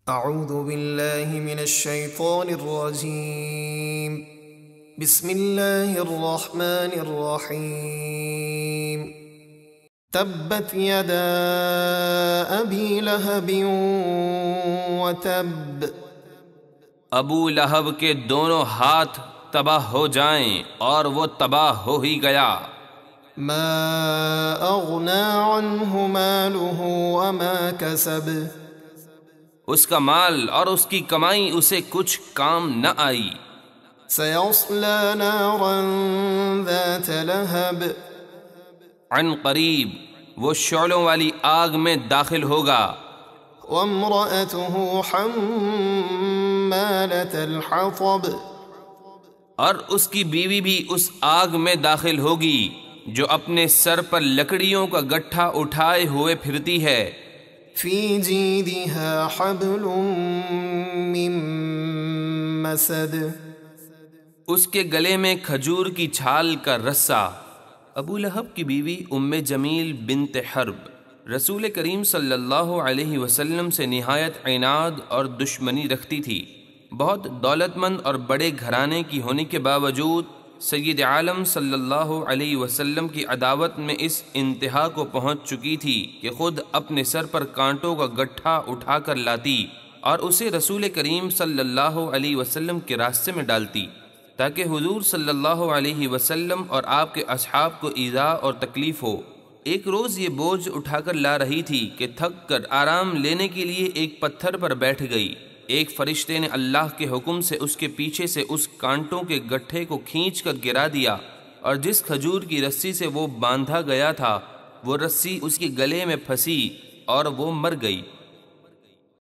اعوذ باللہ من الشیطان الرجیم بسم اللہ الرحمن الرحیم تبت یدا ابی لہب وتب، ابو لہب کے دونوں ہاتھ تباہ ہو جائیں اور وہ تباہ ہو ہی گیا۔ ما اغنی عنہ مالہ وما کسب، اس کا مال اور اس کی کمائی اسے کچھ کام نہ آئی۔ سیصلی نارا ذات لہب، عن قریب وہ شعلوں والی آگ میں داخل ہوگا۔ وامرأته حمالة الحطب، اور اس کی بیوی بھی اس آگ میں داخل ہوگی جو اپنے سر پر لکڑیوں کا گٹھا اٹھائے ہوئے پھرتی ہے۔ فی جیدها حبل من مسد، اس کے گلے میں کھجور کی چھال کا رسہ۔ ابو لہب کی بیوی ام جمیل بنت حرب رسول کریم صلی اللہ علیہ وسلم سے نہایت عناد اور دشمنی رکھتی تھی۔ بہت دولت مند اور بڑے گھرانے کی ہونے کے باوجود سید عالم صلی اللہ علیہ وسلم کی عداوت میں اس انتہا کو پہنچ چکی تھی کہ خود اپنے سر پر کانٹوں کا گٹھا اٹھا کر لاتی اور اسے رسول کریم صلی اللہ علیہ وسلم کے راستے میں ڈالتی تاکہ حضور صلی اللہ علیہ وسلم اور آپ کے اصحاب کو ایذا اور تکلیف ہو۔ ایک روز یہ بوجھ اٹھا کر لا رہی تھی کہ تھک کر آرام لینے کے لیے ایک پتھر پر بیٹھ گئی۔ ایک فرشتے نے اللہ کے حکم سے اس کے پیچھے سے اس کانٹوں کے گٹھے کو کھینچ کر گرا دیا، اور جس کھجور کی رسی سے وہ باندھا گیا تھا وہ رسی اس کے گلے میں پھنسی اور وہ مر گئی۔